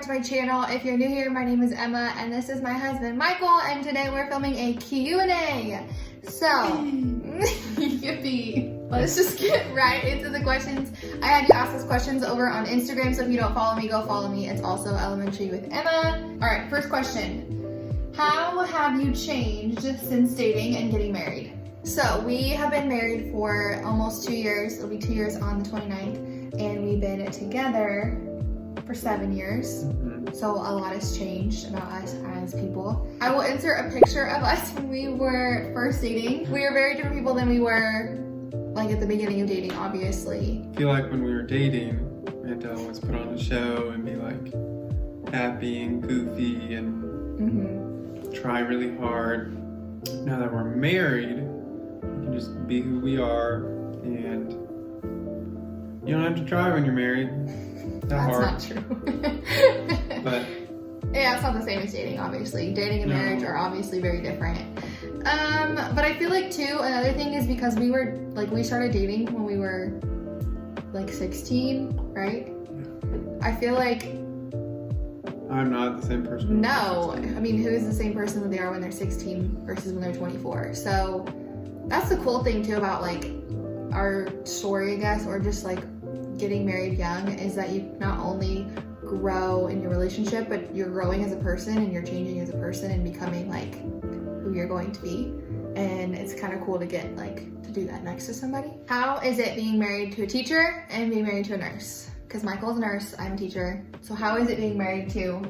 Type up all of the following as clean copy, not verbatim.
back to my channel. If you're new here, my name is Emma and this is my husband Michael, and today we're filming a Q&A. So, yippee. Let's just get right into the questions. I had you ask those questions over on Instagram, so if you don't follow me, go follow me. It's also Elementary with Emma. All right, first question. How have you changed since dating and getting married? So we have been married for almost 2 years. It'll be 2 years on the 29th. And we've been together for 7 years. So a lot has changed about us as people. I will insert a picture of us when we were first dating. We are very different people than we were like at the beginning of dating, obviously. I feel like when we were dating, we had to always put on a show and be like happy and goofy and try really hard. Now that we're married, we can just be who we are, and you don't have to try when you're married. That's not true. But yeah, it's not the same as dating, obviously. Dating and marriage are obviously very different. But I feel like too, another thing is because we started dating when we were like 16, right? Yeah. I feel like I'm not the same person. No, I mean, who is the same person that they are when they're 16 versus when they're 24? So that's the cool thing too about like our story, I guess, or just like getting married young, is that you not only grow in your relationship, but you're growing as a person and you're changing as a person and becoming like who you're going to be. And it's kind of cool to get like to do that next to somebody. How is it being married to a teacher and being married to a nurse? Because Michael's a nurse, I'm a teacher. So how is it being married to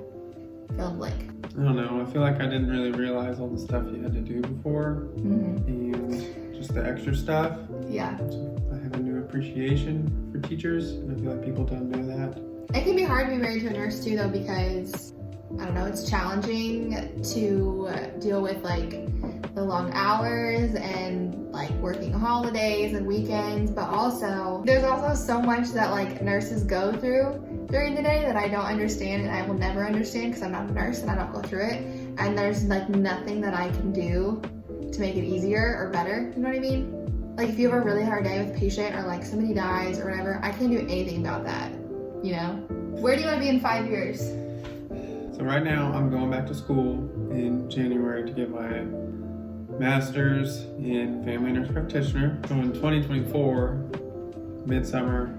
fill in blank? I don't know. I feel like I didn't really realize all the stuff you had to do before, and just the extra stuff. Yeah. So I have a new appreciation for teachers, and I feel like people don't know that. It can be hard to be married to a nurse too, though, because I don't know, it's challenging to deal with like the long hours and like working holidays and weekends, but also there's also so much that like nurses go through during the day that I don't understand, and I will never understand because I'm not a nurse and I don't go through it. And there's like nothing that I can do to make it easier or better, you know what I mean? Like if you have a really hard day with a patient or like somebody dies or whatever, I can't do anything about that, you know? Where do you want to be in 5 years? So right now I'm going back to school in January to get my master's in family nurse practitioner. So in 2024, midsummer,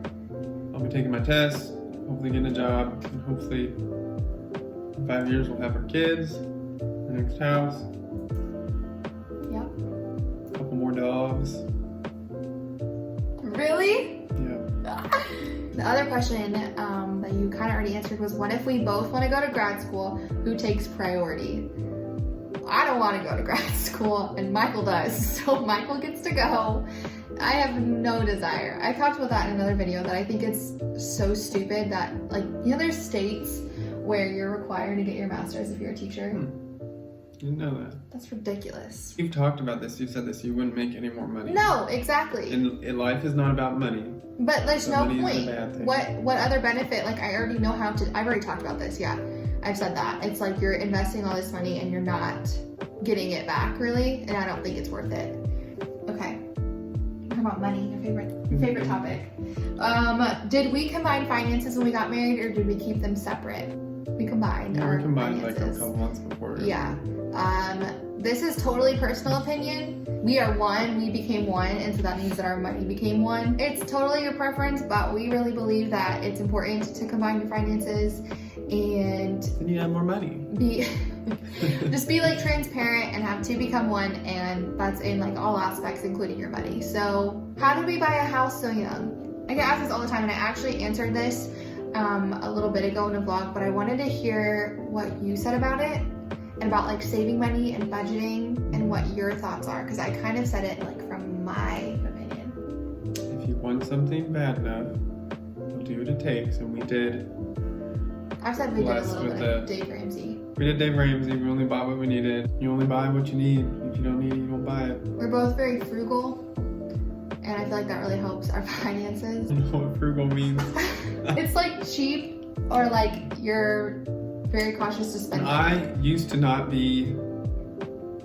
I'll be taking my test, hopefully getting a job, and hopefully in 5 years we'll have our kids, our next house. Yep. A couple more dogs. Really? Yeah. The other question that you kind of already answered was, what if we both want to go to grad school? Who takes priority? I don't want to go to grad school, and Michael does, so Michael gets to go. I have no desire. I talked about that in another video, that I think it's so stupid that, like, you know, there's states where you're required to get your master's if you're a teacher. Didn't know that. That's ridiculous. You've talked about this, you said this, you wouldn't make any more money. No, exactly. And life is not about money. But there's no point. Thing. What other benefit? Like, I already know how to, I've already talked about this, yeah. I've said that. It's like you're investing all this money and you're not getting it back, really, and I don't think it's worth it. Okay. Talk about money, your favorite topic. Did we combine finances when we got married, or did we keep them separate? We combined our combined finances. like a couple months before. Yeah. This is totally personal opinion. We are one, we became one, and so that means that our money became one. It's totally your preference, but we really believe that it's important to combine your finances and then you have more money. Just be like transparent and have two become one, and that's in like all aspects, including your money. So how did we buy a house so young? I get asked this all the time, and I actually answered this a little bit ago in a vlog, but I wanted to hear what you said about it, and about like saving money and budgeting, and what your thoughts are, because I kind of said it like from my opinion. If you want something bad enough, you'll do what it takes, and we did. I've said we did a little bit of Dave Ramsey. We did Dave Ramsey. We only bought what we needed. You only buy what you need. If you don't need it, you don't buy it. We're both very frugal, and I feel like that really helps our finances. I know what frugal means. It's like cheap, or like you're very cautious to spend money. I used to not be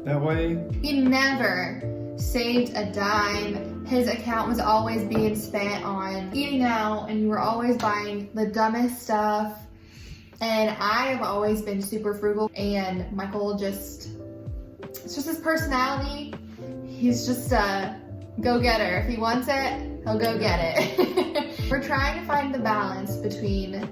that way. He never saved a dime. His account was always being spent on eating out, and you were always buying the dumbest stuff. And I have always been super frugal, and Michael it's just his personality. He's just a go-getter. If he wants it, he'll go get it. We're trying to find the balance between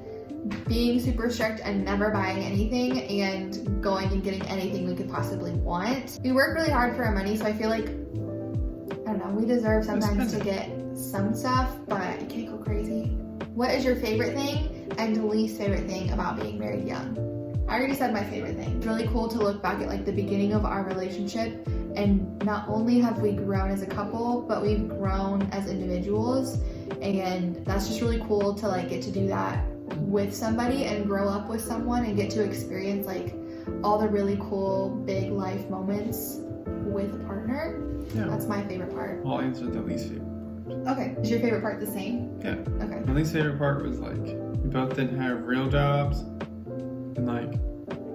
being super strict and never buying anything and going and getting anything we could possibly want. We work really hard for our money, so I feel like, I don't know, we deserve sometimes to get some stuff, but it can't go crazy. What is your favorite thing and least favorite thing about being married young? I already said my favorite thing. It's really cool to look back at like the beginning of our relationship, and not only have we grown as a couple, but we've grown as individuals, and that's just really cool to like get to do that with somebody and grow up with someone and get to experience like all the really cool big life moments with a partner. Yeah. That's my favorite part. I'll answer the least favorite part. Okay. Is your favorite part the same? Yeah. Okay. My least favorite part was like we both didn't have real jobs, and like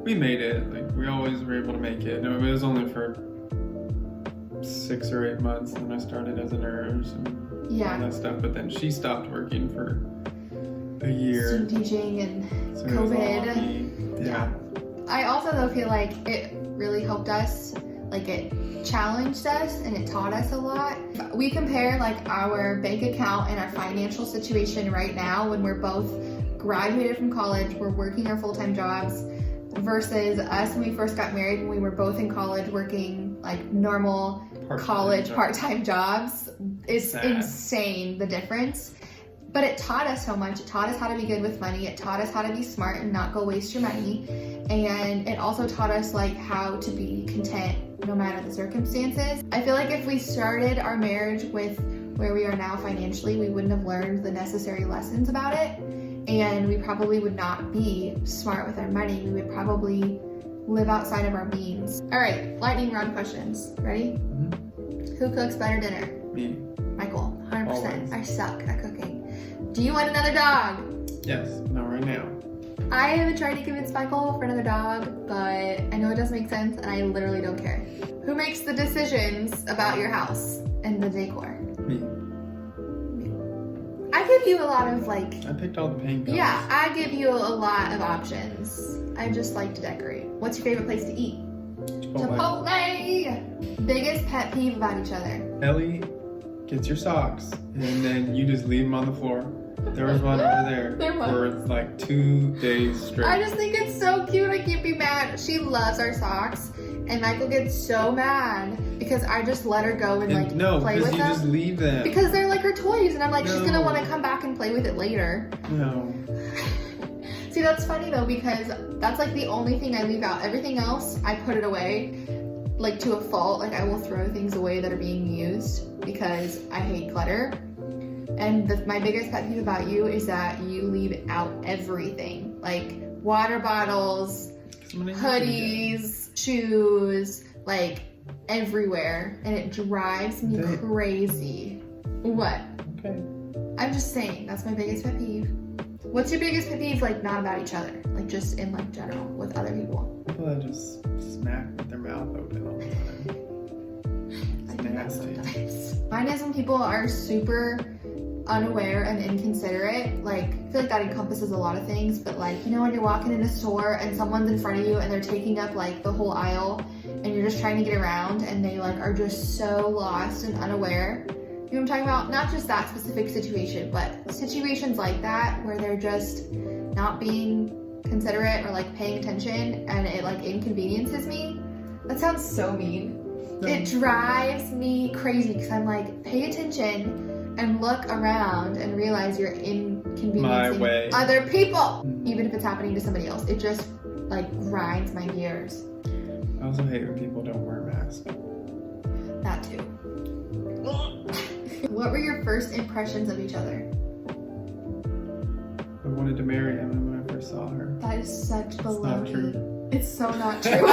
we made it. Like we always were able to make it. No, it was only for 6 or 8 months, and I started as a nurse and all that stuff. But then she stopped working for a year. Student teaching and so COVID. Yeah. I also though feel like it really helped us. Like it challenged us and it taught us a lot. We compare like our bank account and our financial situation right now when we're both graduated from college, we're working our full-time jobs, versus us when we first got married when we were both in college working like normal part-time jobs. It's insane the difference. But it taught us so much. It taught us how to be good with money. It taught us how to be smart and not go waste your money. And it also taught us like how to be content no matter the circumstances. I feel like if we started our marriage with where we are now financially, we wouldn't have learned the necessary lessons about it. And we probably would not be smart with our money. We would probably live outside of our means. All right, lightning round questions. Ready? Mm-hmm. Who cooks better dinner? Me. Michael, 100%. Always. I suck at cooking. Do you want another dog? Yes, not right now. I haven't tried to convince Michael for another dog, but I know it does make sense and I literally don't care. Who makes the decisions about your house and the decor? Me. I give you a lot of like... I picked all the paint colors. Yeah, I give you a lot of options. I just like to decorate. What's your favorite place to eat? Chipotle! Biggest pet peeve about each other? Ellie gets your socks and then you just leave them on the floor. There was one over there for like 2 days straight. I just think it's so cute. I can't be mad. She loves our socks, and Michael gets so mad because I just let her go and play with them. No, because you just leave them. Because they're like her toys, and I'm like, she's gonna want to come back and play with it later. No. See, that's funny though, because that's like the only thing I leave out. Everything else, I put it away, like to a fault. Like I will throw things away that are being used because I hate clutter. And my biggest pet peeve about you is that you leave out everything. Like water bottles, hoodies, shoes, like everywhere. And it drives me crazy. What? Okay. I'm just saying, that's my biggest pet peeve. What's your biggest pet peeve, like not about each other? Like just in like general, with other people? People that just smack with their mouth open all the time. It's nasty. Mine is when people are super unaware and inconsiderate. Like I feel like that encompasses a lot of things, but like, you know, when you're walking in a store and someone's in front of you and they're taking up like the whole aisle and you're just trying to get around and they like are just so lost and unaware. You know what I'm talking about? Not just that specific situation, but situations like that where they're just not being considerate or like paying attention and it like inconveniences me. That sounds so mean. No. It drives me crazy because I'm like, pay attention and look around and realize you're inconveniencing other people, even if it's happening to somebody else. It just like grinds my gears. I also hate when people don't wear masks. That too. What were your first impressions of each other? I wanted to marry him when I first saw her. That is such baloney. Not true. It's so not true.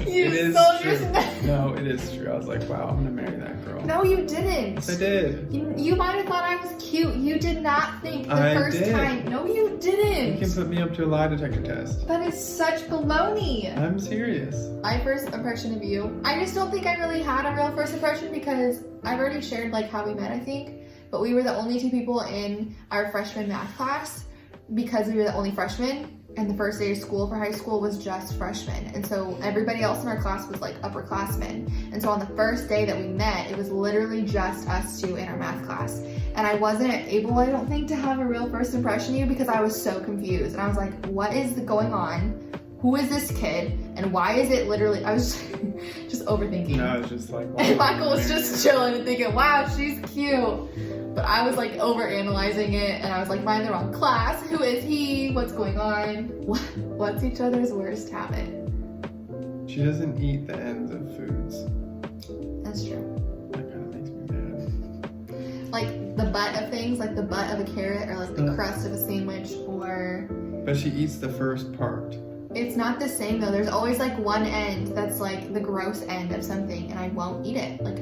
It is true. No, it is true. I was like, wow, I'm gonna marry that girl. No, you didn't. Yes, I did. You might have thought I was cute. You did not think the first time. No, you didn't. You can put me up to a lie detector test. That is such baloney. I'm serious. My first impression of you, I just don't think I really had a real first impression because I've already shared like how we met, I think. But we were the only two people in our freshman math class. because we were the only freshmen, and the first day of school for high school was just freshmen. And so everybody else in our class was like upperclassmen. And so on the first day that we met, it was literally just us two in our math class. And I wasn't able, I don't think, to have a real first impression of you because I was so confused. And I was like, what is going on? Who is this kid? And why is it literally, I was just overthinking. No, I was just like, and Michael was just chilling and thinking, wow, she's cute. But I was like over-analyzing it, and I was like, am I in the wrong class? Who is he? What's going on? What's each other's worst habit? She doesn't eat the ends of foods. That's true. That kind of makes me mad. Like the butt of things, like the butt of a carrot, or like the crust of a sandwich, or... But she eats the first part. It's not the same though. There's always like one end that's like the gross end of something, and I won't eat it. Like,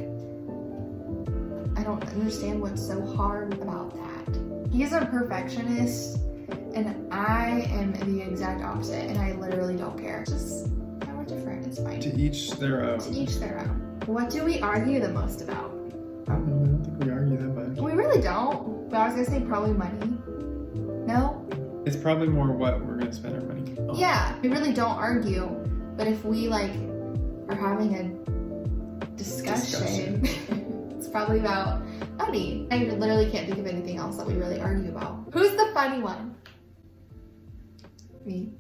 I don't understand what's so hard about that. He's a perfectionist, and I am the exact opposite, and I literally don't care. Just, we're different, it's fine. To each their own. To each their own. What do we argue the most about? I don't know, I don't think we argue that much. We really don't, but I was gonna say probably money. No? It's probably more what we're gonna spend our money on. Yeah, we really don't argue, but if we like are having a discussion. It's probably about money. I literally can't think of anything else that we really argue about. Who's the funny one? Me.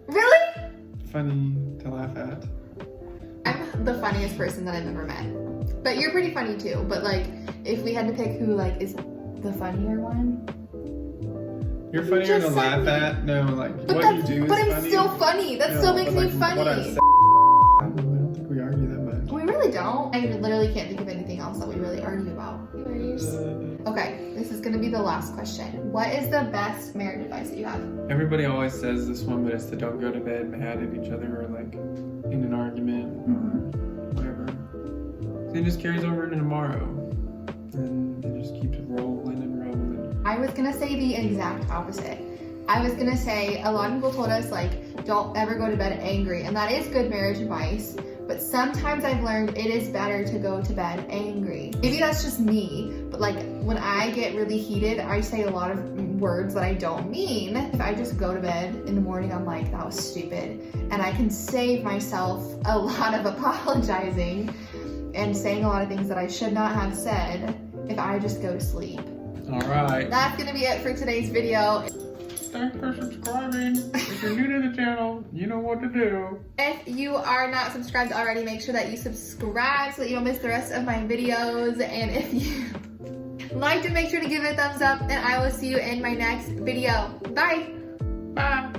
Really? Funny to laugh at. I'm the funniest person that I've ever met. But you're pretty funny too. But like, if we had to pick who like is the funnier one. You're funnier just to laugh at? No, like but what you do is but I'm funny. still funny. That No, still makes but, me like, funny. What I say, I don't know, I don't think we argue that much. We really don't. I literally can't think of anything else that we really argue about. Okay, this is gonna be the last question. What is the best marriage advice that you have? Everybody always says this one, but it's to don't go to bed mad at each other or like in an argument or whatever. It just carries over into tomorrow. And it just keeps rolling and rolling. I was gonna say the exact opposite. I was gonna say a lot of people told us like don't ever go to bed angry, and that is good marriage advice. But sometimes I've learned it is better to go to bed angry. Maybe that's just me, but like when I get really heated, I say a lot of words that I don't mean. If I just go to bed in the morning, I'm like, that was stupid. And I can save myself a lot of apologizing and saying a lot of things that I should not have said if I just go to sleep. All right. That's gonna be it for today's video. Thanks for subscribing. If you're new to the channel, you know what to do. If you are not subscribed already, make sure that you subscribe so that you don't miss the rest of my videos. And if you liked it, make sure to give it a thumbs up, and I will see you in my next video. Bye. Bye.